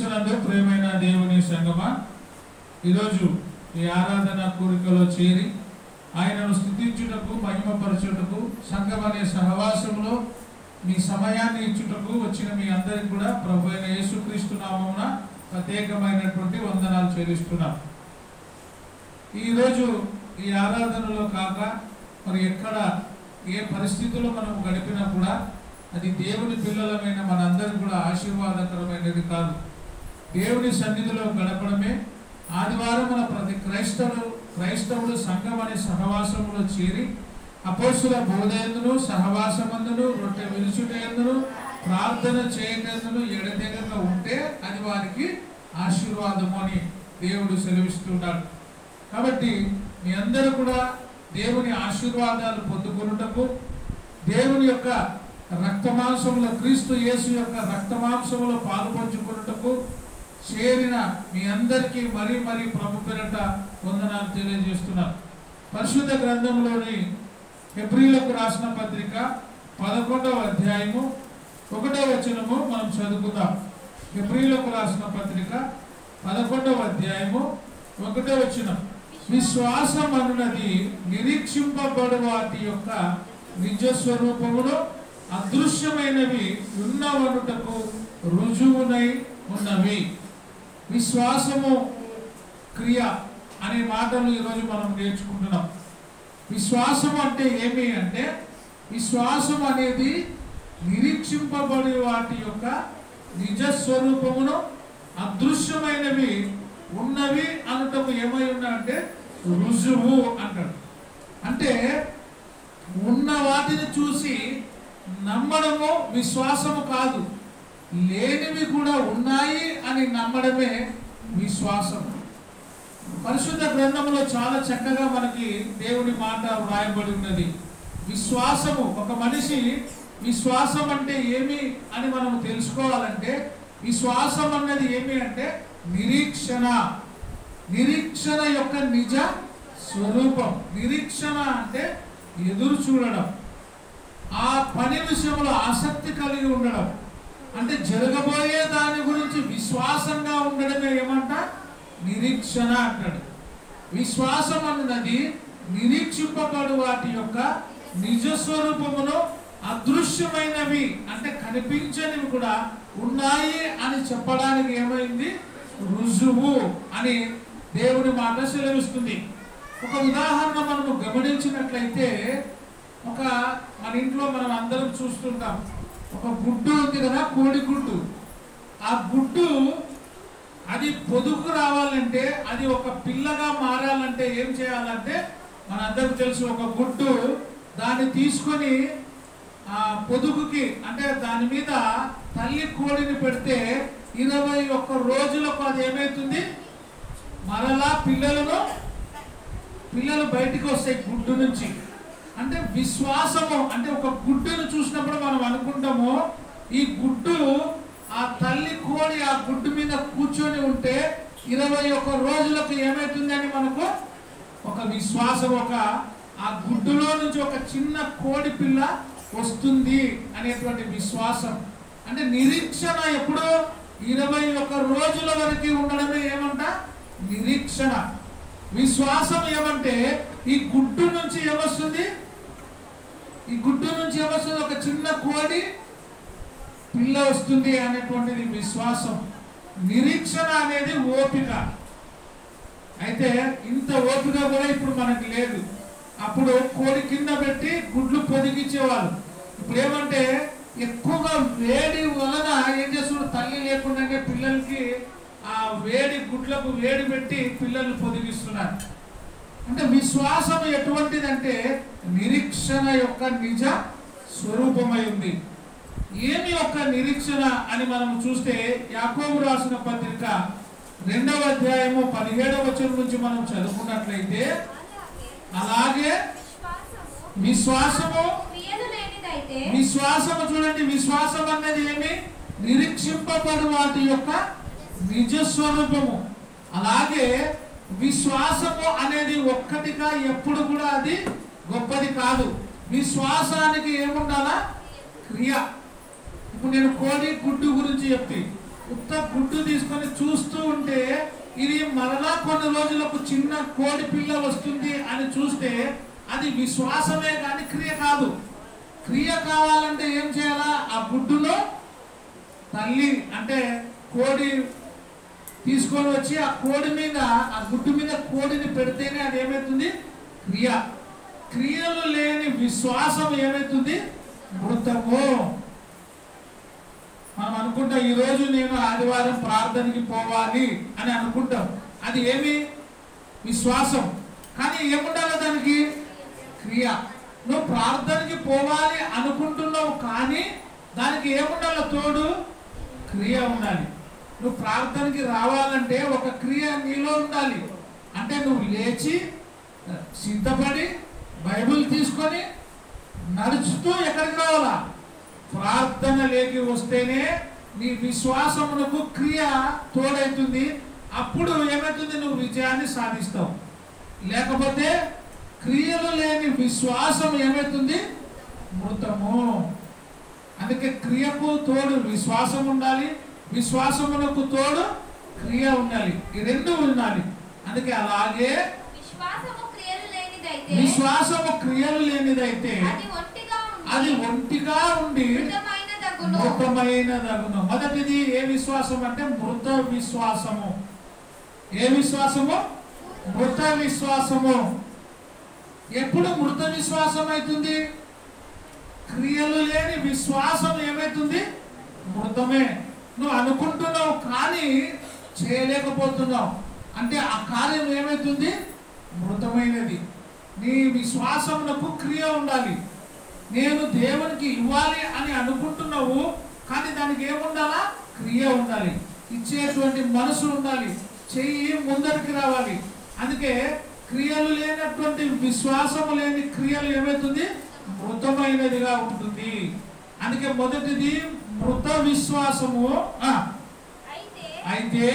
క్రీస్తునందు ప్రియమైన దేవుని సంగమా, ఈరోజు ఈ ఆరాధన కోరికలో చేరి ఆయనను స్తుతించుటకు, మహిమపరచుటకు, సంఘం అనే సహవాసంలో మీ సమయాన్ని ఇచ్చుటకు వచ్చిన మీ అందరికి కూడా ప్రభు అయిన యేసుక్రీస్తు నామమున ప్రత్యేకమైనటువంటి వందనాలు చెల్లిస్తున్నాం. ఈరోజు ఈ ఆరాధనలో కాక మరి ఎక్కడ ఏ పరిస్థితుల్లో మనం గడిపినా కూడా అది దేవుని పిల్లలమైన మనందరికీ కూడా ఆశీర్వాదకరమైనది కాదు. దేవుని సన్నిధిలో గడపడమే ఆదివారం మన ప్రతి క్రైస్తవుడు సంఘం అనే సహవాసంలో చేరి అపోస్తుల బోధయందును, సహవాసమందును, రొట్టె విరుచుటయందును, ప్రార్థన చేయటందును ఎడతెగక ఉంటే అది వారికి ఆశీర్వాదము అని దేవుడు సెలవిస్తున్నాడు. కాబట్టి మీ అందరూ కూడా దేవుని ఆశీర్వాదాలు పొందుకొనుటకు, దేవుని యొక్క రక్తమాంసములో, క్రీస్తు యేసు యొక్క రక్తమాంసములో పాలుపంచుకొనుటకు చేరిన మీ అందరికీ మరీ ప్రభు పేరట వందనాలు తెలియజేస్తున్నారు. పరిశుద్ధ గ్రంథంలోని హెబ్రీయులకు రాసిన పత్రిక 11వ అధ్యాయము 1వ వచనము మనం చదువుకుందాం. హెబ్రీయులకు రాసిన పత్రిక 11వ అధ్యాయము 1వ వచనం. విశ్వాసం అన్నది నిరీక్షింపబడు వాటి యొక్క నిజస్వరూపములో అదృశ్యమైనవి ఉన్నవనుటకు రుజువునై ఉన్నవి. విశ్వాసము క్రియ అనే మాటలు ఈరోజు మనం నేర్చుకుంటున్నాం. విశ్వాసం అంటే ఏమి అంటే, విశ్వాసం అనేది నిరీక్షింపబడే వాటి యొక్క నిజస్వరూపమును అదృశ్యమైనవి ఉన్నవి అనటం ఏమై ఉన్నాయంటే రుజువు అంటాడు. అంటే ఉన్న వాటిని చూసి నమ్మడము విశ్వాసము కాదు, లేనివి కూడా ఉన్నాయి అని నమ్మడమే విశ్వాసం. పరిశుద్ధ గ్రంథంలో చాలా చక్కగా మనకి దేవుని మాట వ్రాయబడి ఉన్నది. విశ్వాసము, ఒక మనిషి విశ్వాసం అంటే ఏమి అని మనం తెలుసుకోవాలంటే, విశ్వాసం అన్నది ఏమి అంటే నిరీక్షణ, నిరీక్షణ యొక్క నిజ స్వరూపం. నిరీక్షణ అంటే ఎదురు చూడడం, ఆ పని విషయంలో ఆసక్తి కలిగి ఉండడం, అంటే జరగబోయే దాని గురించి విశ్వాసంగా ఉండడమే ఏమంట నిరీక్షణ అంటాడు. విశ్వాసం అన్నది నిరీక్షింపబడు వాటి యొక్క నిజస్వరూపమును అదృశ్యమైనవి, అంటే కనిపించనివి కూడా ఉన్నాయి అని చెప్పడానికి ఏమైంది రుజువు అని దేవుని మాట సెలవిస్తుంది. ఒక ఉదాహరణ మనము గమనించినట్లయితే, మన ఇంట్లో మనం అందరం చూస్తుంటాం, ఒక గుడ్డు ఉంది కదా, కోడి గుడ్డు. ఆ గుడ్డు అది పొదుగు రావాలంటే, అది ఒక పిల్లగా మారాలంటే ఏం చేయాలంటే మనందరికి తెలుసు, ఒక గుడ్డు దాన్ని తీసుకొని ఆ పొదుగుకి, అంటే దాని మీద తల్లి కోడిని పెడితే 21 రోజులకు అది ఏమవుతుంది, మరలా పిల్లలు బయటికి వస్తాయి గుడ్డు నుంచి. అంటే విశ్వాసము అంటే ఒక గుడ్డును చూసినప్పుడు మనం అనుకుంటాము, ఈ గుడ్డు ఆ తల్లి కోడి ఆ గుడ్డు మీద కూర్చొని ఉంటే 21 రోజులకు ఏమవుతుంది అని మనకు ఒక విశ్వాసం, ఆ గుడ్డులో నుంచి ఒక చిన్న కోడి పిల్ల వస్తుంది అనేటువంటి విశ్వాసం. అంటే నిరీక్షణ ఎప్పుడో 21 రోజుల వరకు ఉండడమే ఏమంట నిరీక్షణ. విశ్వాసం ఏమంటే ఈ గుడ్డు నుంచి ఏమొస్తుంది, ఒక చిన్న కోడి పిల్ల వస్తుంది అనేటువంటిది విశ్వాసం. నిరీక్షణ అనేది ఓపిక. అయితే ఇంత ఓపిక కూడా ఇప్పుడు మనకి లేదు. అప్పుడు కోడి కింద పెట్టి గుడ్లు పొదిగించేవాళ్ళు. ఇప్పుడు ఏమంటే ఎక్కువగా వేడి వలన ఏం చేస్తున్నారు, తల్లి లేకుండానే పిల్లలకి ఆ వేడి గుడ్లకు వేడి పెట్టి పిల్లల్ని పొదిగిస్తున్నారు. అంటే విశ్వాసం ఎటువంటిదంటే నిరీక్షణ యొక్క నిజ స్వరూపమై ఉంది. ఏమి యొక్క నిరీక్షణ అని మనం చూస్తే, యాకోబు రాసిన పత్రిక 2వ అధ్యాయము 17వ వచనం నుంచి మనం చదువుకున్నట్లయితే, అలాగే విశ్వాసము చూడండి, విశ్వాసం అన్నది ఏమి నిరీక్షింపబడు వాటి యొక్క నిజస్వరూపము. అలాగే విశ్వాసము అనేది ఒక్కటిగా ఎప్పుడు కూడా అది గొప్పది కాదు. విశ్వాసానికి ఏముండాలా క్రియ. ఇప్పుడు నేను కోడి గుడ్డు గురించి చెప్తే, ఉత్త గుడ్డు తీసుకొని చూస్తూ ఉంటే ఇది మరలా కొన్ని రోజులకు చిన్న కోడి పిల్ల వస్తుంది అని చూస్తే అది విశ్వాసమే కానీ క్రియ కాదు. క్రియ కావాలంటే ఏం చేయాలా? ఆ గుడ్డులో తల్లి అంటే కోడి తీసుకొని వచ్చి ఆ కోడి మీద, ఆ గుడ్డు మీద కోడిని పెడితేనే అది ఏమవుతుంది? క్రియ. క్రియలు లేని విశ్వాసం ఏమవుతుంది? మృతము. మనం అనుకుంటాం ఈరోజు నేను ఆదివారం ప్రార్థనకి పోవాలి అని అనుకుంటాం, అది ఏమి? విశ్వాసం. కానీ ఏముండాలి దానికి? క్రియ. నువ్వు ప్రార్థనకి పోవాలి అనుకుంటున్నావు కానీ దానికి ఏముండాలి? తోడు క్రియ ఉండాలి. నువ్వు ప్రార్థనకి రావాలంటే ఒక క్రియ నీలో ఉండాలి. అంటే నువ్వు లేచి సిద్ధపడి బైబిల్ తీసుకొని నడుచుతూ ఎక్కడికి రావాలా? ప్రార్థన లేకి వస్తేనే నీ విశ్వాసమునకు క్రియ తోడైతుంది. అప్పుడు ఏమవుతుంది? నువ్వు విజయాన్ని సాధిస్తావు. లేకపోతే క్రియలు లేని విశ్వాసం ఏమవుతుంది? మృతము. అందుకే క్రియకు తోడు విశ్వాసం ఉండాలి, విశ్వాసమునకు తోడు క్రియ ఉండాలి. ఈ రెండు ఉండాలి. అందుకే అలాగే విశ్వాసము క్రియలు లేనిదైతే అది ఒంటిగా ఉండి మృతమైన దగును. మొదటిది ఏ విశ్వాసం అంటే మృత విశ్వాసము. ఏ విశ్వాసము? మృత విశ్వాసము. ఎప్పుడు మృత విశ్వాసం అవుతుంది? క్రియలు లేని విశ్వాసం ఏమైతుంది? మృతమే. నువ్వు అనుకుంటున్నావు కానీ చేయలేకపోతున్నావు అంటే ఆ కార్యం ఏమైతుంది? మృతమైనది. నీ విశ్వాసమునకు క్రియ ఉండాలి. నేను దేవునికి ఇవ్వాలి అని అనుకుంటున్నావు కానీ దానికి ఏముండాలా? క్రియ ఉండాలి. ఇచ్చేటువంటి మనసు ఉండాలి. చెయ్యి ముందరికి రావాలి. అందుకే క్రియలు లేనటువంటి విశ్వాసము లేని క్రియలు ఏమవుతుంది? మృతమైనదిగా ఉంటుంది. అందుకే మొదటిది మృత విశ్వాసము. అయితే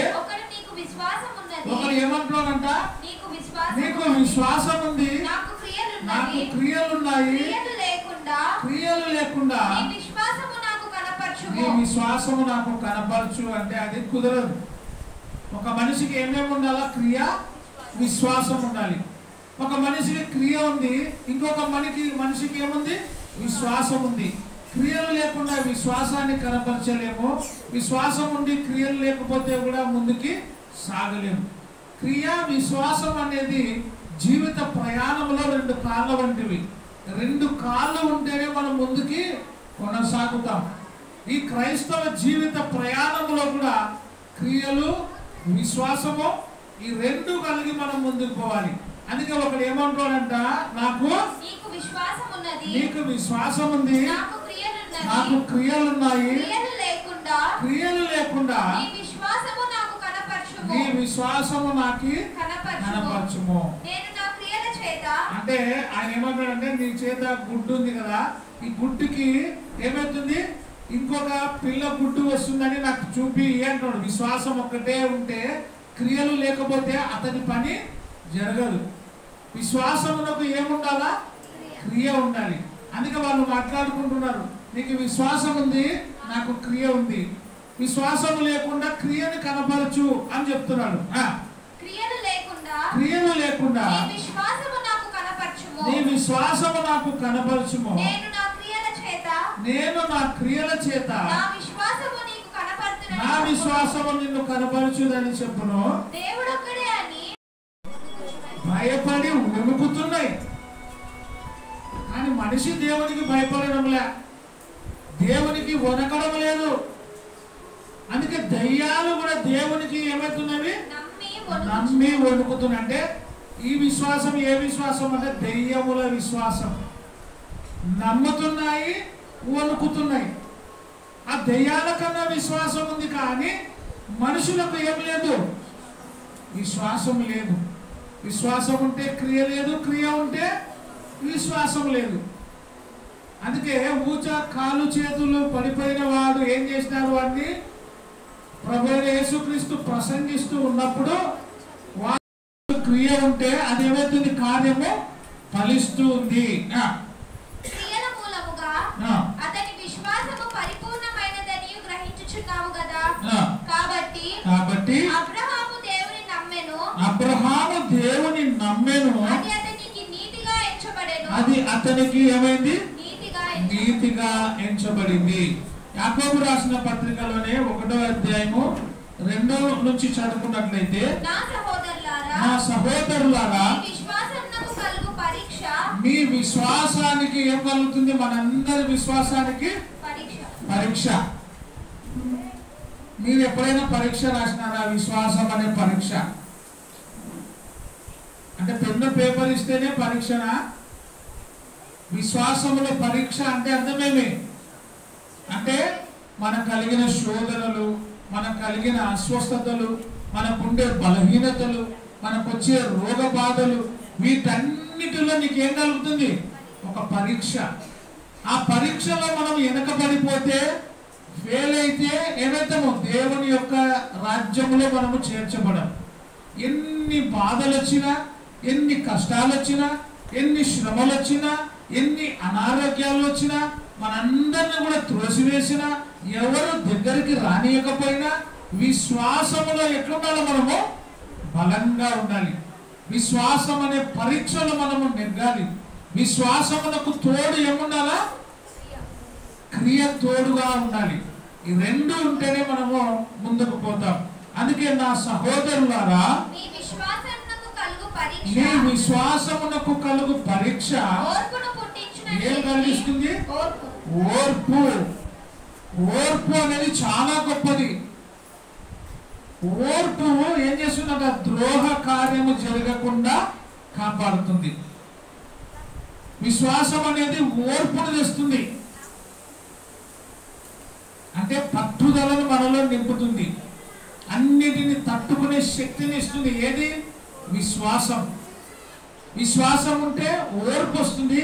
ఒకరు ఏమంటున్నారంట? నీకు విశ్వాసం ఉంది, నాకు క్రియలున్నాయి, క్రియలు లేకుండా నీ విశ్వాసము నాకు కనపరచు అంటే అది కుదరదు. ఒక మనిషికి ఏమేమి ఉండాలా? క్రియ, విశ్వాసం ఉండాలి. ఒక మనిషికి క్రియ ఉంది, ఇంకొక మనిషికి ఏముంది? విశ్వాసం ఉంది. క్రియలు లేకుండా విశ్వాసాన్ని కనపరచలేము. విశ్వాసం ఉండి క్రియలు లేకపోతే కూడా ముందుకి సాగలేము. క్రియ విశ్వాసం అనేది జీవిత ప్రయాణంలో రెండు కాళ్ళ వంటివి. రెండు కాళ్ళు ఉంటేనే మనం ముందుకి కొనసాగుతాం. ఈ క్రైస్తవ జీవిత ప్రయాణంలో కూడా క్రియలు, విశ్వాసము ఈ రెండు కలిగి మనం ముందుకు పోవాలి. అందుకే ఒకడు ఏమంటాడంట? నీకు విశ్వాసం ఉంది, నాకు క్రియలున్నాయి, క్రియలు లేకుండా నీ విశ్వాసము నాకు కనపరచుము. అంటే ఆయన ఏమంటాడంటే నీ చేత గుడ్డు ఉంది కదా, ఈ గుడ్డుకి ఏమవుతుంది? ఇంకొక పిల్ల గుడ్డు వస్తుందని నాకు చూపి అంటాడు. విశ్వాసం ఒక్కటే ఉంటే క్రియలు లేకపోతే అతని పని జరగదు. విశ్వాసమునకు ఏముండాలా? క్రియ ఉండాలి. అందుకే వాళ్ళు మాట్లాడుకుంటున్నారు, నీకు విశ్వాసం ఉంది, నాకు క్రియ ఉంది. విశ్వాసం లేకుండా క్రియని కనపరచు అని చెప్తున్నాడు. క్రియలు లేకుండా నీ విశ్వాసము నాకు కనపరచుము. నేను నా క్రియల చేత నా విశ్వాసము నిన్ను కనపరచుదని చెప్పును. భయపడి వణుకుతున్నాయి కానీ మనిషి దేవునికి భయపడడంలే, దేవునికి వణకడం లేదు. అందుకే దయ్యాలు కూడా దేవునికి ఏమవుతున్నవి? నమ్మి వణుకుతున్నాయి. అంటే ఈ విశ్వాసం ఏ విశ్వాసం అంటే దయ్యముల విశ్వాసం. నమ్ముతున్నాయి, వణుకుతున్నాయి. ఆ దయ్యాల కన్నా విశ్వాసం ఉంది కానీ మనుషులకు ఏం లేదు? విశ్వాసం లేదు. విశ్వాసం ఉంటే క్రియ లేదు, క్రియ ఉంటే విశ్వాసం లేదు. అందుకే ఊచ కాలు చేతులు పడిపోయిన వాడు ఏం చేసినారు? వాడిని ప్రభువైన యేసుక్రీస్తు ప్రసంగిస్తూ ఉన్నప్పుడు వాడు క్రియ ఉంటే అది ఏమవుతుంది? కార్యము ఫలిస్తూ ఉంది. కాబట్టి అబ్రహాము దేవుని నమ్మెను, అది అతనికి ఏమైంది? నీతిగా ఎంచబడింది. యాకోబు రాసిన పత్రికలోనే 1వ అధ్యాయము 2 నుంచి చదువుకున్నట్లయితే, నా సహోదరులారా మీ విశ్వాసానికి ఏం కలుగుతుంది? మనందరి విశ్వాసానికి పరీక్ష. మీరు ఎప్పుడైనా పరీక్ష రాసినారా? విశ్వాసం అనే పరీక్ష అంటే పెన్ను పేపర్ ఇస్తేనే పరీక్షనా? విశ్వాసముల పరీక్ష అంటే అర్థమేమి? అంటే మనకు కలిగిన శోధనలు, మనకు కలిగిన అస్వస్థతలు, మనకుండే బలహీనతలు, మనకు వచ్చే రోగ బాధలు, వీటన్నిటిలో నీకేం కలుగుతుంది? ఒక పరీక్ష. ఆ పరీక్షలో మనం వెనకబడిపోతే, ఫెయిల్ అయితే ఏమైతామో? దేవుని యొక్క రాజ్యంలో మనము చేర్చబడం. ఎన్ని బాధలు వచ్చినా, ఎన్ని కష్టాలు వచ్చినా, ఎన్ని శ్రమలు వచ్చినా, ఎన్ని అనారోగ్యాలు వచ్చినా, మనందరిని కూడా త్రోసివేసినా, ఎవరు దగ్గరికి రానియకపోయినా, విశ్వాసములో ఎట్లుండాలో మనము బలంగా ఉండాలి. విశ్వాసం అనే పరీక్షలో మనము నెగ్గాలి. విశ్వాసమునకు తోడు ఏముండాలా? క్రియ తోడుగా ఉండాలి. ఈ రెండు ఉంటేనే మనము ముందుకు పోతాం. అందుకే నా సహోదరులారా, మీ విశ్వాసమునకు కలుగు పరీక్ష ఏం కలిగిస్తుంది? ఓర్పు. ఓర్పు అనేది చాలా గొప్పది. ఓర్పు ఏం చేస్తుందంట? ద్రోహ కార్యము జరగకుండా కాపాడుతుంది. విశ్వాసం అనేది ఓర్పును తెస్తుంది. అంటే పట్టుదలను మనలో నింపుతుంది. అన్నిటిని తట్టుకునే శక్తిని ఇస్తుంది. ఏది? విశ్వాసం. విశ్వాసం ఉంటే ఓర్పు వస్తుంది.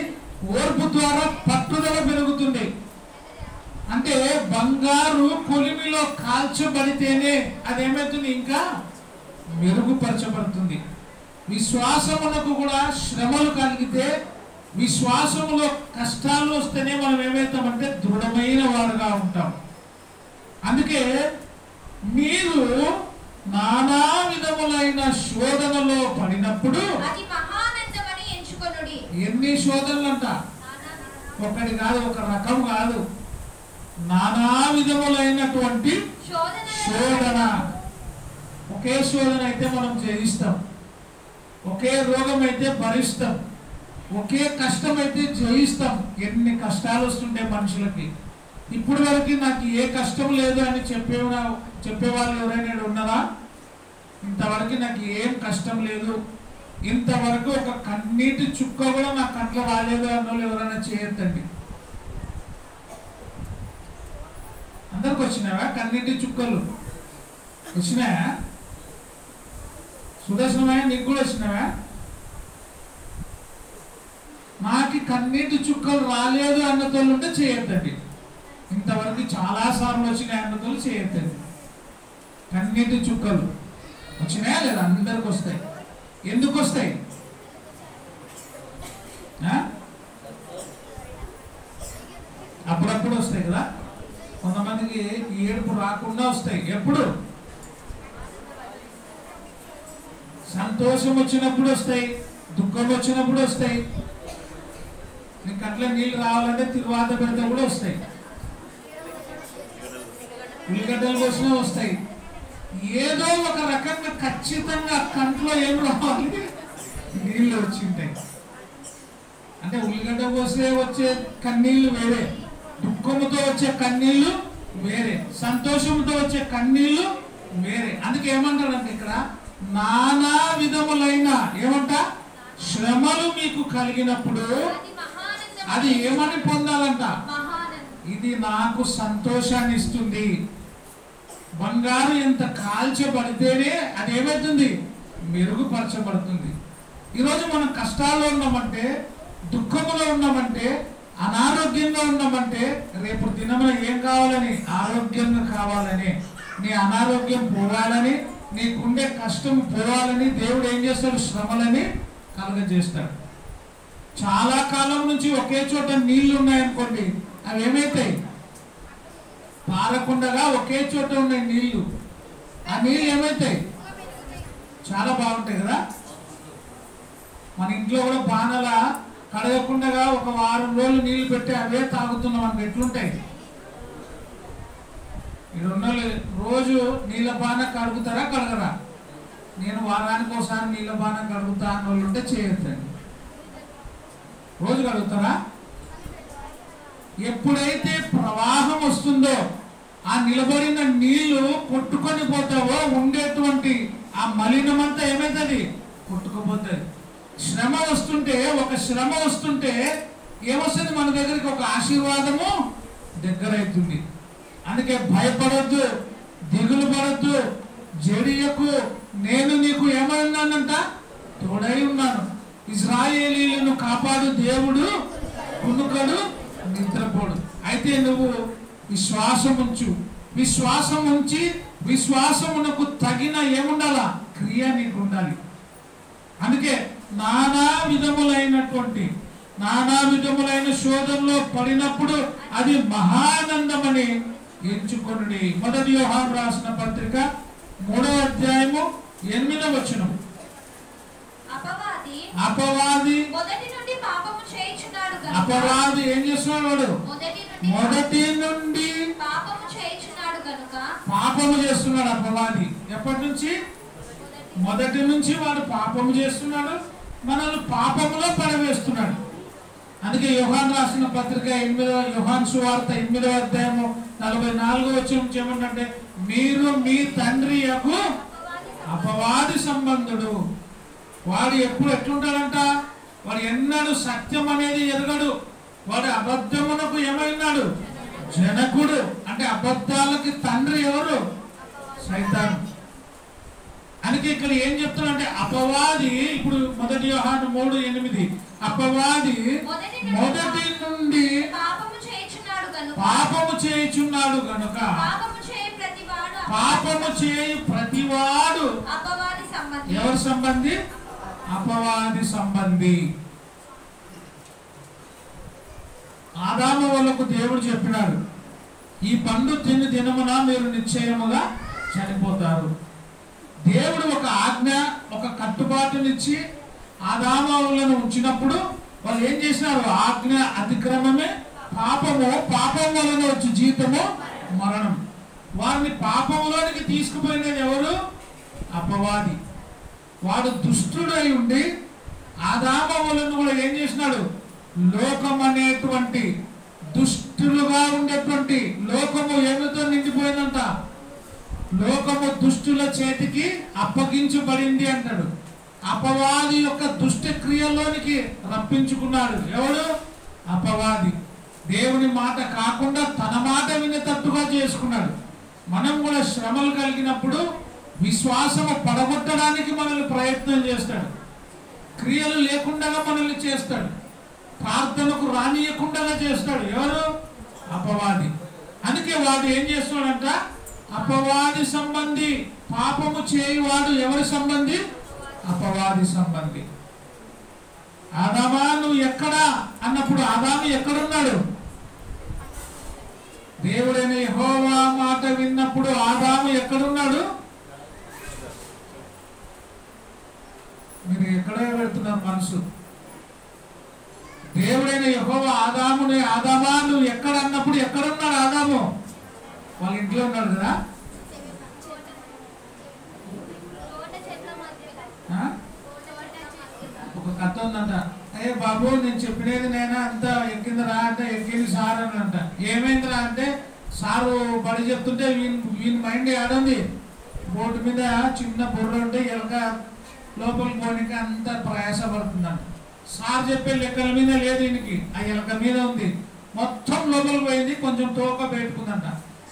ఓర్పు ద్వారా పట్టుదల పెరుగుతుంది. అంటే బంగారు కొలిమిలో కాల్చబడితేనే అదేమవుతుంది? ఇంకా మెరుగుపరచబడుతుంది. విశ్వాసమునకు కూడా శ్రమలు కలిగితే, విశ్వాసములో కష్టాలు వస్తేనే మనం ఏమవుతామంటే దృఢమైన వారుగా ఉంటాం. అందుకే మీరు నానా విధములైన శోధనలో పడినప్పుడు, ఎన్ని శోధనలు అంట? ఒకటి కాదు, ఒక రకం కాదు, నానా విధములైనటువంటి శోధన. ఒకే శోధన అయితే మనం జయిస్తాం, ఒకే రోగం అయితే భరిస్తాం, ఒకే కష్టం అయితే జయిస్తాం. ఎన్ని కష్టాలు వస్తుంటే మనుషులకి. ఇప్పుడు వరకు నాకు ఏ కష్టం లేదు అని చెప్పేవాళ్ళు ఎవరైనా ఉన్నారా? ఇంతవరకు నాకు ఏం కష్టం లేదు, ఇంతవరకు ఒక కన్నీటి చుక్క కూడా నా కంట్లో రాలేదు అన్న వాళ్ళు ఎవరైనా చేయొద్దండి. అందరికి వచ్చినావా కన్నీటి చుక్కలు? వచ్చినాయా? సుదర్శనమయ్య నీకు కూడా వచ్చినావా? నాకు కన్నీటి చుక్కలు రాలేదు అన్నతోళ్ళు ఉంటే చేయొద్దండి. ఇంతవరకు చాలా సార్లు వచ్చినాయి అన్నతోళ్ళు చేయొద్దండి. కన్నీటి చుక్కలు వచ్చినాయా లేదా? అందరికి వస్తాయి. ఎందుకు వస్తాయి? అప్పుడప్పుడు వస్తాయి కదా. కొంతమందికి ఏడుపు రాకుండా వస్తాయి. ఎప్పుడు? సంతోషం వచ్చినప్పుడు వస్తాయి, దుఃఖం వచ్చినప్పుడు వస్తాయి. నీకు కంట్లో నీళ్ళు రావాలంటే తిరువాత పెడితే కూడా వస్తాయి. ఉల్లిగడ్డలు కోసినా వస్తాయి. ఏదో ఒక రకంగా ఖచ్చితంగా కంట్లో ఏం రావాలి? నీళ్ళు వచ్చి ఉంటాయి. అంటే ఉల్లిగడ్డ కోసే వచ్చే కన్నీళ్లు వేరే, దుఃఖముతో వచ్చే కన్నీళ్లు వేరే, సంతోషంతో వచ్చే కన్నీళ్లు వేరే. అందుకే ఏమంటాడంటే ఇక్కడ నానా విధములైన ఏమంట శ్రమలు మీకు కలిగినప్పుడు అది ఏమని పొందాలంట? ఇది నాకు సంతోషాన్ని ఇస్తుంది. బంగారు ఎంత కాల్చబడితేనే అది ఏమవుతుంది? మెరుగుపరచబడుతుంది. ఈరోజు మనం కష్టాల్లో ఉన్నామంటే, దుఃఖంలో ఉన్నామంటే, అనారోగ్యంగా ఉన్నామంటే, రేపు దినమున ఏం కావాలని? ఆరోగ్యంగా కావాలని, నీ అనారోగ్యం పోవాలని, నీకుండే కష్టం పోవాలని దేవుడు ఏం చేస్తాడు? శ్రమలని కలుగజేస్తాడు. చాలా కాలం నుంచి ఒకే చోట నీళ్లు ఉన్నాయనుకోండి, అవి ఏమైతాయి? పారకుండగా ఒకే చోట ఉన్నాయి నీళ్లు. ఆ నీళ్ళు ఏమవుతాయి? చాలా బాగుంటాయి కదా. మన ఇంట్లో కూడా బాణల కడగకుండా ఒక వారం రోజులు నీళ్లు పెట్టి అవే తాగుతున్నాం మనకు ఎట్లుంటాయి? ఇక్కడ రోజు నీళ్ళ బాణ కడుగుతారా కడగరా? నేను వారానికి ఒకసారి నీళ్ళ బాణ కడుగుతా అన్న వాళ్ళు ఉంటే చేయొద్దండి. రోజు కడుగుతారా? ఎప్పుడైతే ప్రవాహం వస్తుందో ఆ నిలబడిన నీళ్లు కొట్టుకొని పోతావో ఉండేటువంటి ఆ మలినమంతా ఏమైతుంది? కొట్టుకుపోతుంది. శ్రమ వస్తుంటే శ్రమ వస్తుంటే ఏమొస్తుంది మన దగ్గరికి? ఒక ఆశీర్వాదము దగ్గర అవుతుంది. అందుకే భయపడొద్దు, దిగులు పడొద్దు, జడియకు, నేను నీకు ఏమన్నానంట? తోడై ఉన్నాను. ఇశ్రాయేలీయులను కాపాడు దేవుడు, కునుకడు, నిద్రపోడు. అయితే నువ్వు విశ్వాసం ఉంచు. విశ్వాసం ఉంచి విశ్వాసమునకు తగిన ఏముండాలా? క్రియ నీకు ఉండాలి. అందుకే నానా విధములైన శోధనలో పడినప్పుడు అది మహానందమని ఎంచుకొనుడి. 1 యోహాను రాసిన పత్రిక 3వ అధ్యాయము 8వ వచనం. అపవాది అపవాది ఏం చేస్తున్నాడు? మొదటి నుండి పాపము చేస్తున్నాడు. అపవాది ఎప్పటి నుంచి? మొదటి నుంచి వాడు పాపము చేస్తున్నాడు, మనల్ని పాపములో పడవేస్తున్నాడు. అందుకే యోహాను రాసిన పత్రిక యోహాను సువార్త 8వ అధ్యాయము 44వ వచనం ఏమంటే, మీరు మీ తండ్రి యొక్క అపవాది సంబంధుడు. వాడు ఎప్పుడు ఎట్లుంటాడంట? వాడు ఎన్నడూ సత్యం అనేది ఎరగడు. వాడు అబద్ధమునకు ఏమైనాడు? జనకుడు. అంటే అబద్ధాలకి తండ్రి ఎవరు? సైతాను. అందుకే ఇక్కడ ఏం చెప్తున్నాడంటే అపవాది, ఇప్పుడు 1 యోహాను 3:8, అపవాది మొదటి నుండి పాపము చేయుచున్నాడు గనుక పాపము చేయు ప్రతివాడు ఎవరి సంబంధి? అపవాది సంబంధి. ఆదాము వాళ్ళకు దేవుడు చెప్పినాడు, ఈ పండు తిని దినమున మీరు నిశ్చయముగా చనిపోతారు. దేవుడు ఒక ఆజ్ఞ, ఒక కట్టుబాటునిచ్చి ఆదాములను ఉంచినప్పుడు వాళ్ళు ఏం చేసినారు? ఆజ్ఞ అతిక్రమమే పాపము, పాపం వలన వచ్చి జీతము మరణం. వారిని పాపంలోనికి తీసుకుపోయినది ఎవరు? అపవాది. వాడు దుష్టుడై ఉండి ఆదాములను కూడా ఏం చేసినాడు? లోకం అనేటువంటి దుష్టులుగా ఉండేటువంటి లోకము ఏమితో నిండిపోయిందంట? లోకము దుష్టుల చేతికి అప్పగించబడింది అంటాడు. అపవాది యొక్క దుష్ట క్రియలోనికి రప్పించుకున్నాడు. ఎవడు? అపవాది. దేవుని మాట కాకుండా తన మాట వినేటట్టుగా చేసుకున్నాడు. మనం కూడా శ్రమలు కలిగినప్పుడు విశ్వాసము పడగొట్టడానికి మనల్ని ప్రయత్నం చేస్తాడు. క్రియలు లేకుండా మనల్ని చేస్తాడు. ప్రార్థనకు రానియకుండా చేస్తాడు. ఎవరు? అపవాది. అందుకే వాడు ఏం చేస్తున్నాడంట? అపవాది సంబంధి. పాపము చేయువాడు ఎవరి సంబంధి? అపవాది సంబంధి. ఆదామా నువ్వు ఎక్కడా అన్నప్పుడు ఆదాము ఎక్కడున్నాడు? దేవుడైన యెహోవా మాట విన్నప్పుడు ఆదాము ఎక్కడున్నాడు? మీరు ఎక్కడ పెడుతున్నారు మనసు? దేవుడైన యెహోవా ఆదాముని, ఆదామా నువ్వు ఎక్కడ అన్నప్పుడు ఎక్కడున్నాడు ఆదాము? వాళ్ళ ఇంట్లో ఉన్నాడు కదా. ఒక కథ ఉందంట. అయ్యే బాబు నేను చెప్పినది నేనా అంతా ఎక్కిందిరా అంటే ఎక్కింది సార్ అని అంట. ఏమైందిరా అంటే సారు బడి చెప్తుంటే వీని మైండ్ ఏడుంది? బోర్డు మీద చిన్న బుర్ర ఉంటే ఎలక లోపలికి పోనీకి అంత ప్రయాసపడుతుందంట. సార్ చెప్పే లెక్కల మీద లేదు ఈయనకి, ఆ ఎలక మీద ఉంది. మొత్తం లోపలికి పోయింది, కొంచెం తోక పెట్టుకుందంట.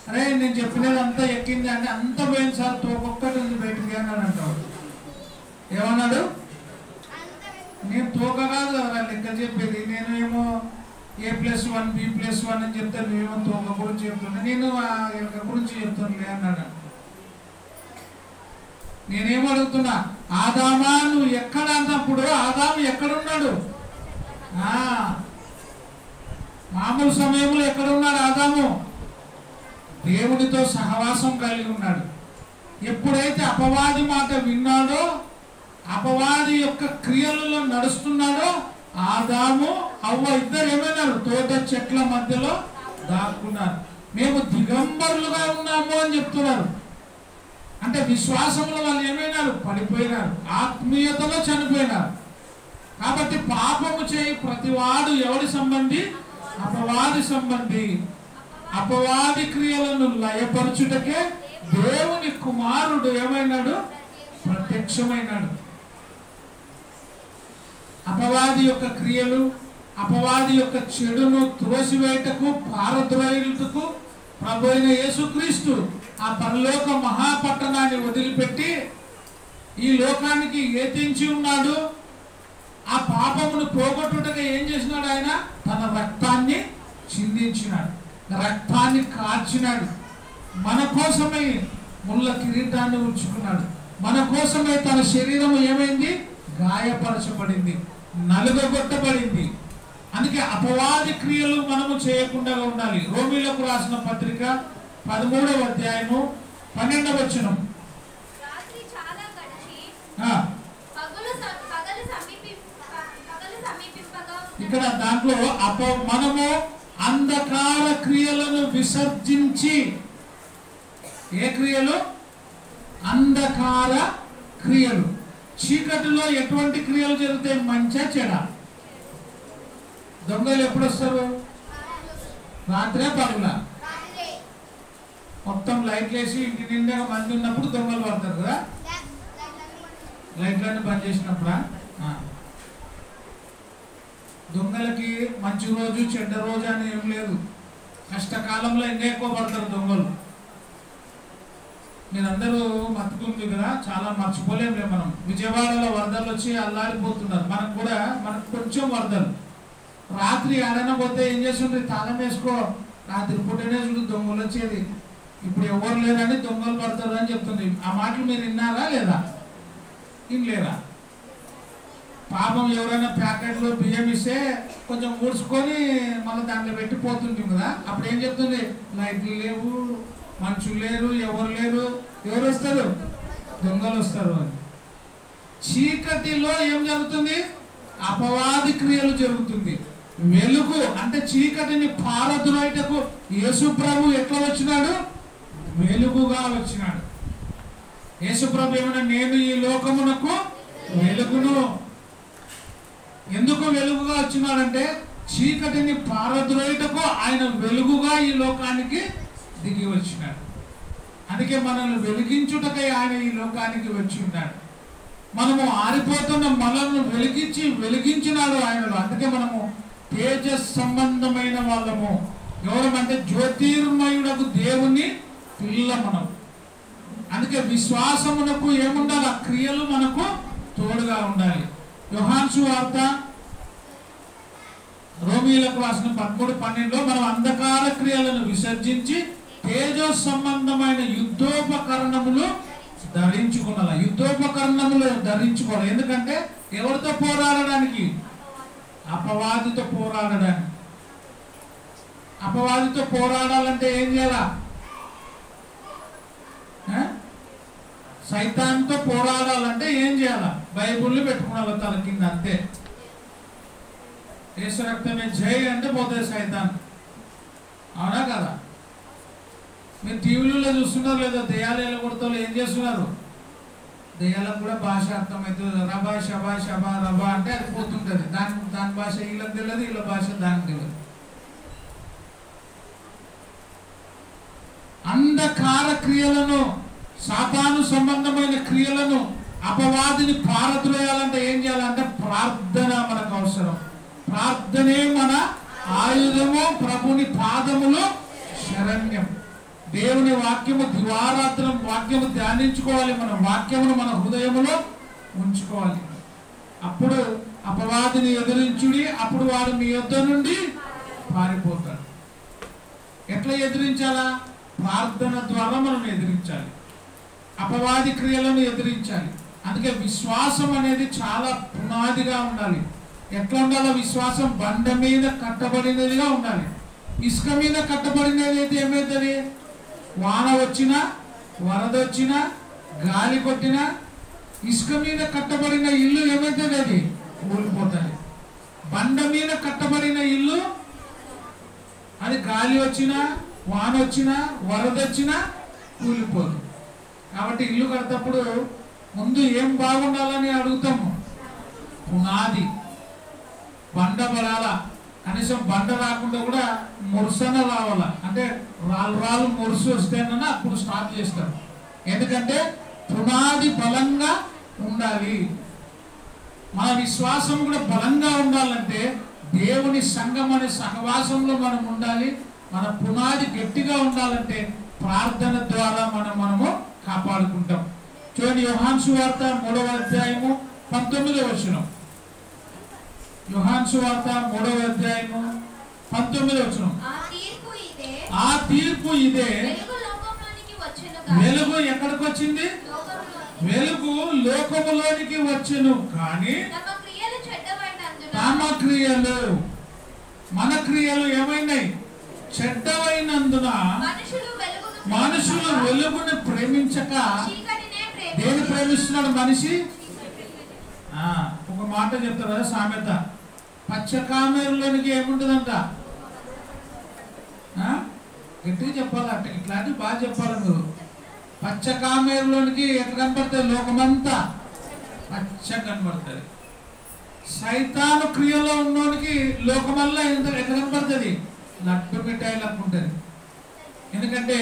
అరే నేను చెప్పినది అంతా ఎక్కింది అంటే అంత పోయింది సార్, తోకొక్కటి ఉంది బయటికి అన్నాడు అంటాడు. ఏమన్నాడు? నేను తోక కాదు కదా లెక్క చెప్పేది, నేను ఏమో A+1 B+1 అని చెప్తే నువ్వేమో తోక గురించి చెప్తున్నా, నేను ఆ ఎలక గురించి చెప్తున్నా అన్నాడు. నేనేమో అడుగుతున్నా, ఆదామా నువ్వు ఎక్కడ అన్నప్పుడు ఆదాము ఎక్కడున్నాడు? మామూలు సమయంలో ఎక్కడున్నాడు ఆదాము? దేవుడితో సహవాసం కలిగి ఉన్నాడు. ఎప్పుడైతే అపవాది మాట విన్నాడో, అపవాది యొక్క క్రియలలో నడుస్తున్నాడో, ఆదాము అవ్వ ఇద్దరు ఏమైనారు? తోట చెట్ల మధ్యలో దాక్కున్నారు. మేము దిగంబరులుగా ఉన్నాము అని చెప్తున్నారు. అంటే విశ్వాసంలో వాళ్ళు ఏమైనారు? పడిపోయినారు, ఆత్మీయతలో చనిపోయినారు. కాబట్టి పాపము చేయి ప్రతివాడు ఎవరి సంబంధి? అపవాది సంబంధి. అపవాది క్రియలను లయపరచుటకే దేవుని కుమారుడు ఏమైనాడు? ప్రత్యక్షమైనాడు. అపవాది యొక్క క్రియలు, అపవాది యొక్క చెడును త్రోసివేయటకు, పారద్రోయుటకు ప్రభు అయిన యేసుక్రీస్తు ఆ పరలోక మహాపట్టణాన్ని వదిలిపెట్టి ఈ లోకానికి ఏతించి ఉన్నాడు. ఆ పాపమును పోగొట్టుటగా ఏం చేసినాడు? ఆయన తన రక్తాన్ని చిందించినాడు, రక్తాన్ని కార్చినాడు. మన కోసమై ముళ్ళ కిరీటాన్ని ఉంచుకున్నాడు. మన కోసమై తన శరీరం ఏమైంది? గాయపరచబడింది, నలుగగొట్టబడింది. అందుకే అపవాది క్రియలు మనము చేయకుండా ఉండాలి. రోమీలకు రాసిన పత్రిక 13వ అధ్యాయము 12వ వచనం. ఇక్కడ దాంట్లో మనము అంధకార క్రియలను విసర్జించి, ఏ క్రియలు? అంధకార క్రియలు. చీకటిలో ఎటువంటి క్రియలు జరుగుతాయి? మంచా చెడ? దొంగలు ఎప్పుడు వస్తారు? రాత్రే పగలా? మొత్తం లైట్లు వేసి ఇంటి నిండా మంది ఉన్నప్పుడు దొంగలు పడతారు కదా, లైట్లన్నీ బంద్ చేసినప్పుడా? దొంగలకి మంచి రోజు చెడ్డ రోజు అని ఏం లేదు. కష్టకాలంలో ఇంకా ఎక్కువ పడతారు దొంగలు. మీరందరూ మర్చిపోతుంది కదా, చాలా మర్చిపోలేములే మనం. విజయవాడలో వరదలు వచ్చి అల్లాడిపోతున్నారు. మనకు కొంచెం వరదలు. రాత్రి ఆడైనా పోతే ఏం చేస్తుంటే తాళం వేసుకో, రాత్రి పూటనే చూడు దొంగలు వచ్చేది. ఇప్పుడు ఎవరు లేరని దొంగలు పడతారు అని చెప్తుంది. ఆ మాటలు మీరు విన్నారా లేదా? వినలేరా? పాపం ఎవరైనా ప్యాకెట్లో బియ్యం ఇస్తే కొంచెం ఊడ్చుకొని మళ్ళీ దాంట్లో పెట్టి పోతుంటుంది కదా, అప్పుడు ఏం చెప్తుంది? లైట్లు లేవు, మనుషులు లేరు, ఎవరు లేరు. ఎవరు వస్తారు? దొంగలు వస్తారు అని. చీకటిలో ఏం జరుగుతుంది? అపవాది క్రియలు జరుగుతుంది. వెలుగు అంటే చీకటిని పారద్రోయుటకు యేసు ప్రభు ఎట్లా వచ్చినాడు? వెలుగుగా వచ్చినాడు. యేసు ప్రభు ఏమన్నా, నేను ఈ లోకమునకు వెలుగును. ఎందుకు వెలుగుగా వచ్చినాడంటే చీకటిని పారద్రోయుటకు ఆయన వెలుగుగా ఈ లోకానికి దిగి వచ్చినాడు. అందుకే మనల్ని వెలిగించుటకై ఆయన ఈ లోకానికి వచ్చి ఉన్నాడు. మనము ఆరిపోతున్న మనల్ని వెలిగించినాడు ఆయనలో. అందుకే మనము తేజస్ సంబంధమైన వాళ్ళము. ఎవరమంటే జ్యోతిర్మయుడకు దేవుని పిల్ల మనం. అందుకే విశ్వాసమునకు ఏముండాలి? ఆ క్రియలు మనకు తోడుగా ఉండాలి. యోహాను సువార్త రోమీలకు రాసిన 13:12 మనం అంధకార క్రియలను విసర్జించి తేజో సంబంధమైన యుద్ధోపకరణములు ధరించుకోవాలి. యుద్ధోపకరణములు ధరించుకోవాలి. ఎందుకంటే ఎవరితో పోరాడడానికి? అపవాదితో పోరాడడానికి. అపవాదితో పోరాడాలంటే ఏం చేయాలా? సైతాన్తో పోరాడాలంటే ఏం చేయాలా? బైబుల్ని పెట్టుకోవాలి తల కింద, అంతే. యేసు రక్తమే జై అంటే పోతుంది సైతాన్. అవునా కదా? మీరు టీవీలలో చూస్తున్నారు లేదా? దెయ్యాలు ఎలా కొడతారు, ఏం చేస్తున్నారు? దెయ్యాలకు కూడా భాష అర్థమవుతుంది. రబా షబా షబా రబా అంటే అది పోతుంటుంది. దాని భాష వీళ్ళకి తెలియదు, వీళ్ళ భాష దానికి తెలియదు. అంధకార క్రియలను, సాతాను సంబంధమైన క్రియలను, అపవాదిని పారద్రోయాలంటే ఏం చేయాలంటే ప్రార్థన మనకు అవసరం. ప్రార్థనే మన ఆయుధము, ప్రభుని పాదములు శరణ్యం. దేవుని వాక్యము దివారాత్రం వాక్యము ధ్యానించుకోవాలి. మన వాక్యమును మన హృదయములో ఉంచుకోవాలి. అప్పుడు అపవాదిని ఎదిరించుడి, అప్పుడు వాడు మీ యొద్ద నుండి పారిపోతాడు. ఎట్లా ఎదిరించాలా? ప్రార్థన ద్వారా మనం ఎదిరించాలి. అపవాది క్రియలను ఎదిరించాలి. అందుకే విశ్వాసం అనేది చాలా పునాదిగా ఉండాలి. ఎట్లా ఉండాలో విశ్వాసం? బండ మీద కట్టబడినదిగా ఉండాలి. ఇసుక మీద కట్టబడినది అయితే ఏమవుతుంది? వాన వచ్చినా, వరద వచ్చినా, గాలి కొట్టినా ఇసుక మీద కట్టబడిన ఇల్లు ఏమైతుంది? అది కూలిపోతుంది. బండ మీద కట్టబడిన ఇల్లు అది గాలి వచ్చినా, వాన వచ్చినా, వరద వచ్చినా కూలిపోదు. కాబట్టి ఇల్లు కడతప్పుడు ముందు ఏం బాగుండాలని అడుగుతాము? పునాది. బండ పడాల, కనీసం బండ రాకుండా కూడా మురుసన రావాల. అంటే రాళ్ళు మురుసు వస్తేనన్నా అప్పుడు స్టార్ట్ చేస్తారు. ఎందుకంటే పునాది బలంగా ఉండాలి. మన విశ్వాసం కూడా బలంగా ఉండాలంటే దేవుని సంఘం అనే సహవాసంలో మనం ఉండాలి. మన పునాది గట్టిగా ఉండాలంటే ప్రార్థన ద్వారా మనము కాపాడుకుంటాం. చూడండి, యోహాను సువార్త 3వ అధ్యాయము 19వ వచనం. యోహాను సువార్త 3వ అధ్యాయము 19వ వచనం. ఆ తీర్పు ఇదే. వెలుగు ఎక్కడికి వచ్చింది? వెలుగు లోకములోనికి వచ్చెను, కానీ తమ క్రియలు, మన క్రియలు ఏమైనాయి? చెడ్డవైనందున మనుషులు వెలుగుని ప్రేమించక దేని ప్రేమిస్తున్నాడు మనిషి? ఒక మాట చెప్తారు కదా సామెత, పచ్చ కామెరలోనికి ఏముంటుందంట? గట్టిగా చెప్పాలంటే ఇట్లాంటివి బాగా చెప్పాలి నువ్వు. పచ్చ కామెరలోనికి ఎట్లా కనపడుతుంది? లోకమంతా పచ్చ కనపడుతుంది. సైతాను క్రియలో ఉన్నోనికి లోకమల్లా ఎట్లా కనపడుతుంది? లడ్డు మిఠాయి లక్కుంటుంది. ఎందుకంటే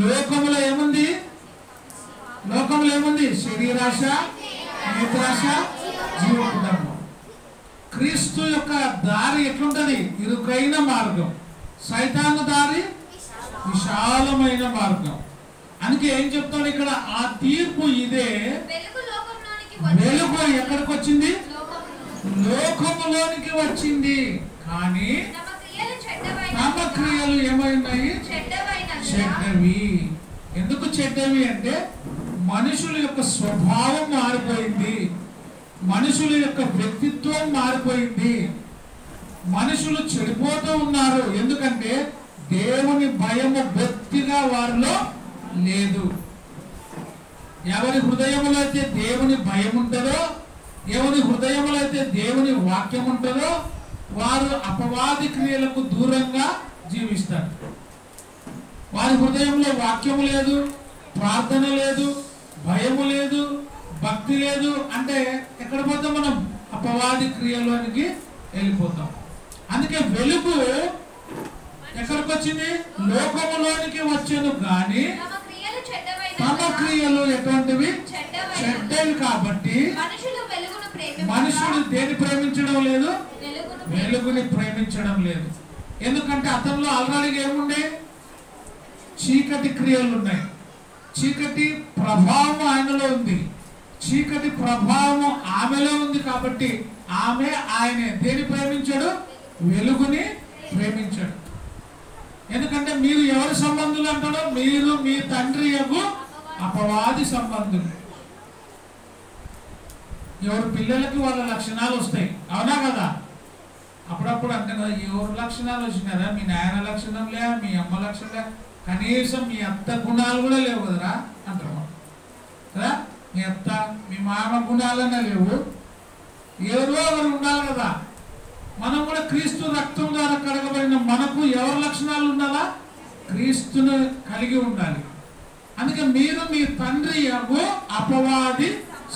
లోకములో ఏముంది? శరీరాశ, నేత్రాశ, జీవకుటంబం. క్రీస్తు యొక్క దారి ఎట్లుంటది? ఇరుకైన మార్గం. సైతాను దారి విశాలమైన మార్గం. అందుకే ఏం చెప్తాడు ఇక్కడ? ఆ తీర్పు ఇదే. వెలుగు ఎక్కడికి వచ్చింది? లోకములోనికి వచ్చింది, కానీ తమ క్రియలు ఏమైనాయి? చెడ్డవి. ఎందుకు చెడ్డవి అంటే మనుషుల యొక్క స్వభావం మారిపోయింది, మనుషుల యొక్క వ్యక్తిత్వం మారిపోయింది, మనుషులు చెడిపోతూ ఉన్నారు. ఎందుకంటే దేవుని భయము బొత్తిగా వారిలో లేదు. ఎవరి హృదయంలో అయితే దేవుని భయం ఉంటుందో, ఎవరి హృదయంలో అయితే దేవుని వాక్యం ఉంటుందో వారు అపవాది క్రియలకు దూరంగా జీవిస్తారు. వారి హృదయంలో వాక్యము లేదు, ప్రార్థన లేదు, భయము లేదు, భక్తి లేదు అంటే ఎక్కడ పోతాం? మనం అపవాది క్రియలోనికి వెళ్ళిపోతాం. అందుకే వెలుగు ఎక్కడికి వచ్చింది? లోకములోనికి వచ్చాను, కానీ తమ క్రియలు ఎటువంటివి? చెడ్డవి. కాబట్టి మనుషుడు దేని ప్రేమించడం లేదు? వెలుగుని ప్రేమించడం లేదు. ఎందుకంటే అతనిలో ఆల్రెడీ ఏముండే? చీకటి క్రియలు ఉన్నాయి. చీకటి ప్రభావం ఆయనలో ఉంది, చీకటి ప్రభావం ఆమెలో ఉంది. కాబట్టి ఆయనే దేని ప్రేమించాడు? వెలుగుని ప్రేమించాడు. ఎందుకంటే మీరు ఎవరి సంబంధులు అంటాడో? మీరు మీ తండ్రి యొక్క అపవాది సంబంధులు. ఎవరి పిల్లలకి వాళ్ళ లక్షణాలు వస్తాయి, అవునా కదా? అప్పుడప్పుడు అంటే కదా, ఎవరి లక్షణాలు వచ్చినారా? మీ నాయన లక్షణం లే, మీ అమ్మ లక్షణం లే, కనీసం మీ అత్త గుణాలు కూడా లేవు కదరా అంటారు కదా. మీ అత్త, మీ మామ గుణాలన్నా లేవు, ఎవరో ఒకరు ఉండాలి కదా. మనం కూడా క్రీస్తు రక్తం ద్వారా కడగబడిన మనకు ఎవరి లక్షణాలు ఉండాలా? క్రీస్తును కలిగి ఉండాలి. అందుకే మీరు మీ తండ్రి యొక్క అపవాది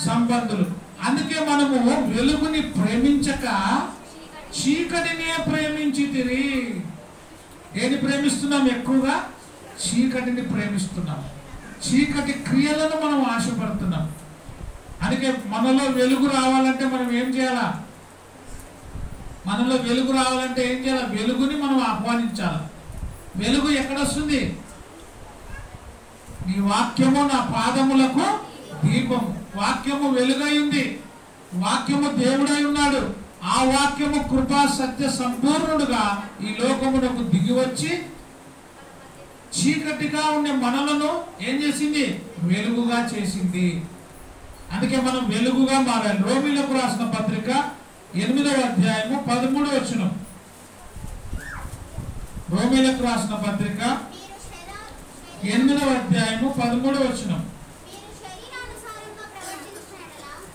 సంబంధులు. అందుకే మనము వెలుగుని ప్రేమించక చీకటినే ప్రేమించితిరి. ఏది ప్రేమిస్తున్నాం? ఎక్కువగా చీకటిని ప్రేమిస్తున్నాం. చీకటి క్రియలను మనం ఆశపడుతున్నాం. అందుకే మనలో వెలుగు రావాలంటే మనం ఏం చేయాలా? మనలో వెలుగు రావాలంటే ఏం చేయాలి? వెలుగుని మనం ఆహ్వానించాలి. వెలుగు ఎక్కడొస్తుంది? నీ వాక్యము నా పాదములకు దీపము. వాక్యము వెలుగై ఉంది, వాక్యము దేవుడై ఉన్నాడు. ఆ వాక్యము కృపా సత్య సంపూర్ణుడుగా ఈ లోకమునకు దిగి వచ్చి చీకటిగా ఉండే మనలను ఏం చేసింది? వెలుగుగా చేసింది. అందుకే మనం వెలుగుగా మారాలి. రోమీలకు రాసిన పత్రిక 8వ అధ్యాయము 13వ వచనం. రోమీలకు రాసిన పత్రిక 8వ అధ్యాయము 13వ వచనం.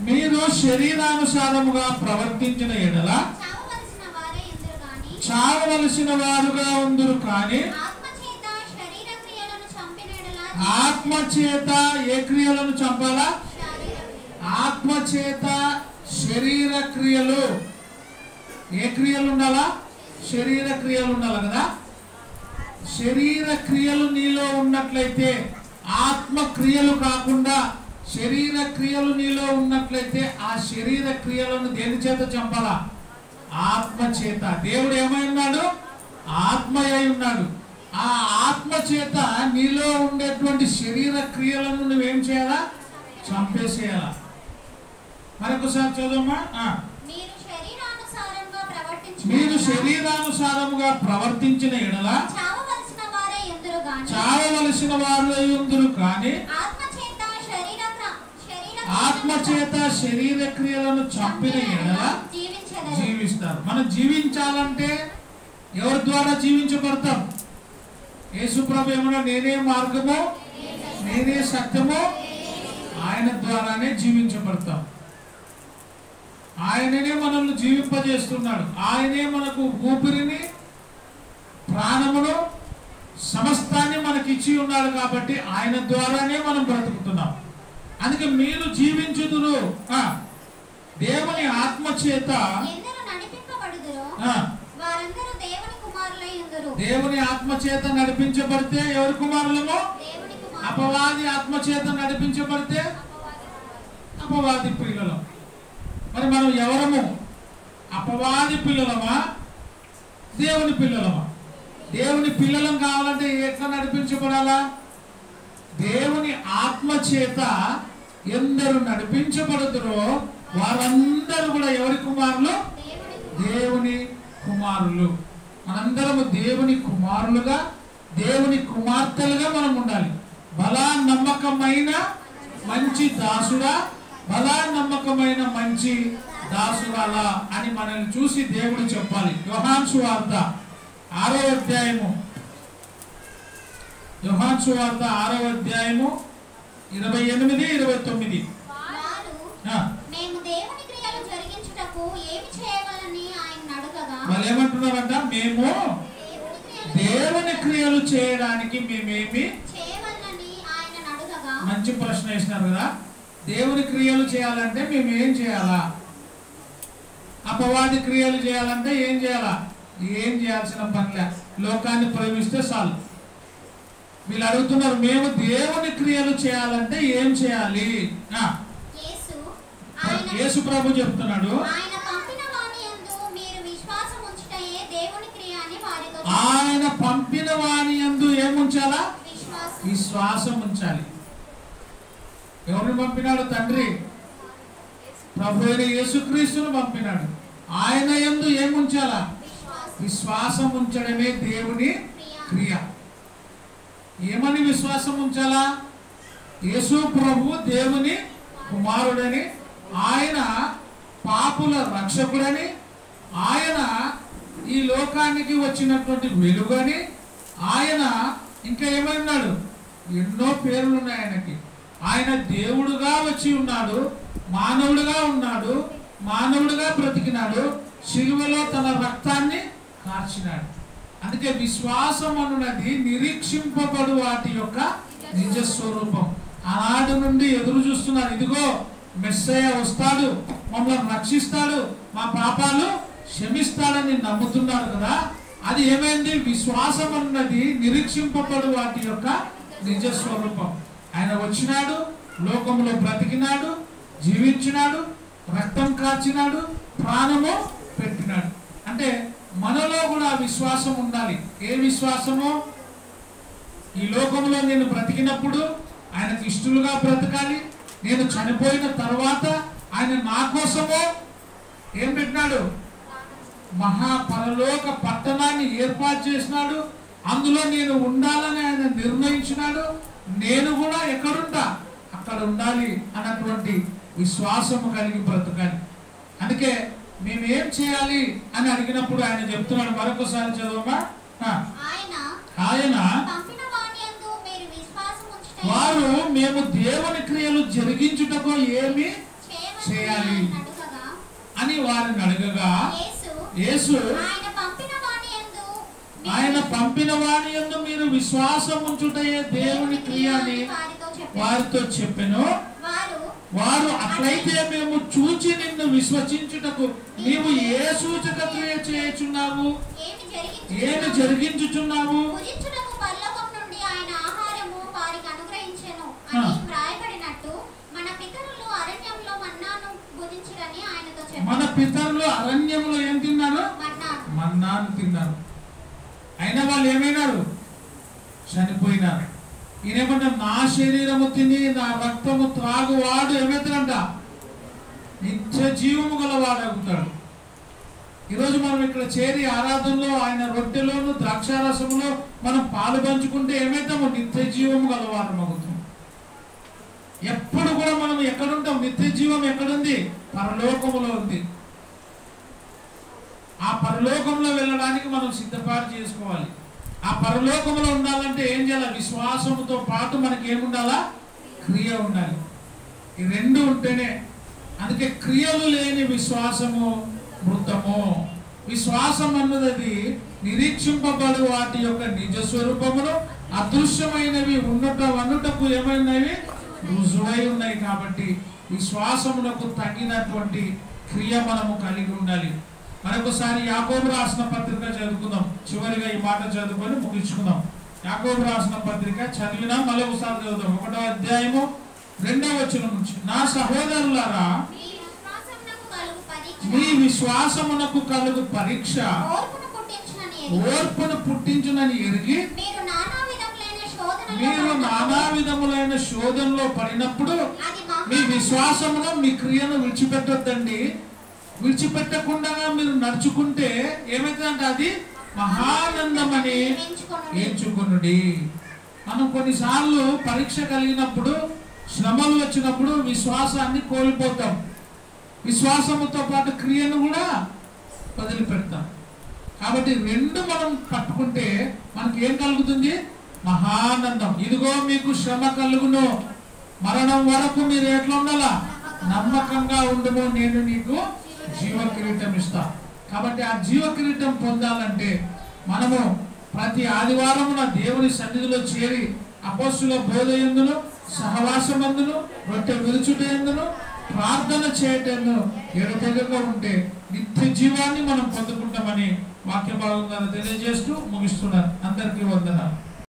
మీరు శరీరానుసారముగా ప్రవర్తించిన ఎడల చావవలసిన వారే ఎందురు గాని చావవలసిన వారుగా ఉందురు కానీ ఆత్మచేత శరీర క్రియలను చంపిన ఎడల ఆత్మచేత ఏ క్రియలను చంపాలా? ఆత్మచేత శరీర క్రియలు. ఏ క్రియలు ఉండాలా? శరీర క్రియలు ఉండాలి కదా. శరీర క్రియలు నీలో ఉన్నట్లయితే, ఆత్మ క్రియలు కాకుండా శరీర క్రియలు నీలో ఉన్నట్లయితే ఆ శరీర క్రియలను దేని చేత చంపాలా? ఆత్మ చేత. దేవుడు ఏమై ఉన్నాడు? ఆత్మ అయి ఉన్నాడు. ఆ ఆత్మ చేత నీలో ఉండేటువంటి శరీర క్రియలను నువ్వేం చేయాలా? చంపేసేయాలా. మరొకసారి చదువమ్మా. మీరు శరీరానుసారముగా ప్రవర్తించిన ఎడల చావవలసిన వారు ఎందురు కానీ ఆత్మచేత శరీర క్రియలను చంపిన ఎడల జీవిస్తారు. మనం జీవించాలంటే ఎవరి ద్వారా జీవించబడతాం? యేసుప్రభు ఏమన్నా నేనే మార్గము, నేనే సత్యము, ఆయన ద్వారానే జీవించబడతాం. ఆయననే మనల్ని జీవింపజేస్తున్నాడు. ఆయనే మనకు ఊపిరిని, ప్రాణమును, సమస్తాన్ని మనకి ఇచ్చి ఉన్నాడు. కాబట్టి ఆయన ద్వారానే మనం బ్రతుకుతున్నాం. అందుకే మీరు జీవించుదురు దేవుని ఆత్మ చేత. దేవుని ఆత్మ చేత నడిపించబడితే ఎవరి కుమారులమో? అపవాది ఆత్మ చేత నడిపించబడితే అపవాది పిల్లలం. మరి మనం ఎవరము? అపవాది పిల్లలమా, దేవుని పిల్లలమా? దేవుని పిల్లలం కావాలంటే ఎట్లా నడిపించబడాలా? దేవుని ఆత్మ చేత ఎందరు నడిపించబడుతురో వారందరూ కూడా ఎవరి కుమారులు? దేవుని కుమారులు. మనందరము దేవుని కుమారులుగా, దేవుని కుమార్తెలుగా మనం ఉండాలి. బలా నమ్మకమైన మంచి దాసుడా, బలా నమ్మకమైన మంచి దాసురాలా అని మనల్ని చూసి దేవుడు చెప్పాలి. యోహాను సువార్త 6వ అధ్యాయము, యోహాను సువార్త 6వ అధ్యాయము 28, 29. వాళ్ళు ఏమంటున్నారంట? మేము దేవుని క్రియలు చేయడానికి మేమేమి. మంచి ప్రశ్న వేసినారు కదా. దేవుని క్రియలు చేయాలంటే మేము ఏం చేయాలా? అపవాది క్రియలు చేయాలంటే ఏం చేయాలా? ఏం చేయాల్సిన పనిలే, లోకాన్ని ప్రేమిస్తే చాలు. వీళ్ళు అడుగుతున్నారు, మేము దేవుని క్రియలు చేయాలంటే ఏం చేయాలి? యేసు ప్రభు చెప్తున్నాడు, ఆయన పంపిన వాని యందు ఏముంచాలా? విశ్వాసం ఉంచాలి. ఎవరిని పంపినాడు? తండ్రి ప్రభు అయిన యేసుక్రీస్తును పంపినాడు. ఆయన యందు ఏముంచాలా? విశ్వాసం ఉంచడమే దేవుని క్రియ. ఏమని విశ్వాసం ఉంచాలా? యేసు ప్రభు దేవుని కుమారుడని, ఆయన పాపుల రక్షకుడని, ఆయన ఈ లోకానికి వచ్చినటువంటి వెలుగని, ఆయన ఇంకా ఏమన్నాడు? ఎన్నో పేర్లు ఉన్నాయి ఆయనకి. ఆయన దేవుడుగా వచ్చి ఉన్నాడు, మానవుడుగా ఉన్నాడు, మానవుడుగా బ్రతికినాడు, శిలువలో తన రక్తాన్ని కార్చినాడు. అందుకే విశ్వాసం అన్నది నిరీక్షింపబడు వాటి యొక్క నిజ స్వరూపం. ఆనాడు నుండి ఎదురు చూస్తున్నారు, ఇదిగో మెస్సయ్య వస్తాడు, మమ్మల్ని రక్షిస్తాడు, మా పాపాలు క్షమిస్తాడని నమ్ముతున్నారు కదా. అది ఏమైంది? విశ్వాసం అన్నది నిరీక్షింపబడు వాటి యొక్క నిజ స్వరూపం. ఆయన వచ్చినాడు, లోకంలో బ్రతికినాడు, జీవించినాడు, రక్తం కార్చినాడు, ప్రాణము పెట్టినాడు. అంటే మనలో కూడా విశ్వాసం ఉండాలి. ఏ విశ్వాసము? ఈ లోకంలో నేను బ్రతికినప్పుడు ఆయనకు ఇష్టలుగా బ్రతకాలి. నేను చనిపోయిన తర్వాత ఆయన నా కోసము ఏం పెట్టినాడు? మహాపరలోక పట్టణాన్ని ఏర్పాటు చేసినాడు. అందులో నేను ఉండాలని ఆయన నిర్ణయించినాడు. నేను కూడా ఎక్కడుంటా అక్కడ ఉండాలి అన్నటువంటి విశ్వాసము కలిగి బ్రతకాలి. అందుకే మేమేం చేయాలి అని అడిగినప్పుడు ఆయన చెప్తున్నాడు. మరొకసారి చదవమా. ఆయన వారు మేము దేవుని క్రియలు జరిగించుటకు ఏమి చేయాలి అని వారిని అడగగా యేసు ఆయన పంపిన వాని యందు మీరు విశ్వాసం ఉంచుటయే దేవుని క్రియ అని వారితో చెప్పెను. వారు అట్లయితే మేము చూచి నిన్ను విశ్వసించుటకు నీవు ఏ సూచక క్రియ చేయుచున్నావు, ఏమి జరిగించుచున్నావు? మన పితరులు అరణ్యంలో ఏం తిన్నారు? మన్నాను తిన్నారు. అయినా వాళ్ళు ఏమైనారు? చనిపోయినారు. ఈయనేమంటే నా శరీరము తిని నా రక్తము త్రాగువాడు ఏమవుతాడంట? నిత్య జీవము గలవాడవుతాడు. ఈరోజు మనం ఇక్కడ చేరి ఆరాధనలో ఆయన రొట్టెలోను ద్రాక్షారసములో మనం పాలు పంచుకుంటే ఏమైతాము? నిత్య జీవము గలవారం అవుతాం. ఎప్పుడు కూడా మనం ఎక్కడుంటాం? నిత్య జీవం ఎక్కడుంది? పరలోకములో ఉంది. ఆ పరలోకంలో వెళ్ళడానికి మనం సిద్ధపాటు చేసుకోవాలి. ఆ పరలోకంలో ఉండాలంటే ఏం చేయాలి? విశ్వాసముతో పాటు మనకి ఏముండాలా? క్రియ ఉండాలి. ఈ రెండు ఉంటేనే. అందుకే క్రియలు లేని విశ్వాసము మృతము. విశ్వాసం అన్నది నిరీక్షింపబడు వాటి యొక్క నిజ స్వరూపమును అదృశ్యమైనవి ఉన్నటకు ఏమైనవి? రుజువై ఉన్నాయి. కాబట్టి విశ్వాసమునకు తగినటువంటి క్రియ మనము కలిగి ఉండాలి. మరొకసారి యాకోబు రాసిన పత్రిక చదువుకుందాం. చివరిగా ఈ మాట చదువుకొని ముగించుకుందాం. యాకోబు రాసిన పత్రిక చదివినా మళ్ళీ ఒకసారి చదువుదాం. 1వ అధ్యాయము 2వ వచనం నుంచి. నా సహోదరులారా, మీ విశ్వాసమునకు కలుగు పరీక్ష ఓర్పును పుట్టించునని ఎరిగి మీరు నానా విధములైన శోధనలో పడినప్పుడు మీ విశ్వాసమును మీ క్రియను విడిచిపెట్టొద్దండి. విడిచిపెట్టకుండా మీరు నడుచుకుంటే ఏమైతుందంటే అది మహానందమని ఎంచుకొనుడి. మనం కొన్నిసార్లు పరీక్ష కలిగినప్పుడు, శ్రమలు వచ్చినప్పుడు విశ్వాసాన్ని కోల్పోతాం. విశ్వాసముతో పాటు క్రియను కూడా వదిలిపెడతాం. కాబట్టి రెండు మనం పట్టుకుంటే మనకి ఏం కలుగుతుంది? మహానందం. ఇదిగో మీకు శ్రమ కలుగును, మరణం వరకు మీరు ఎట్లా ఉండాలా? నమ్మకంగా ఉండుము, నేను నీకు జీవ కిరీటం ఇస్తా. కాబట్టి ఆ జీవ కిరీటం పొందాలంటే మనము ప్రతి ఆదివారమున దేవుని సన్నిధిలో చేరి అపోస్తుల బోధ యందును, సహవాసమందును, రొట్టె విరుచుట యందును, ప్రార్థన చేయటంలో ఎడతెగక ఉంటే నిత్య జీవాన్ని మనం పొందుకుంటామని వాక్య భాగంగా తెలియజేస్తూ ముగిస్తున్నారు. అందరికీ వందనాలు.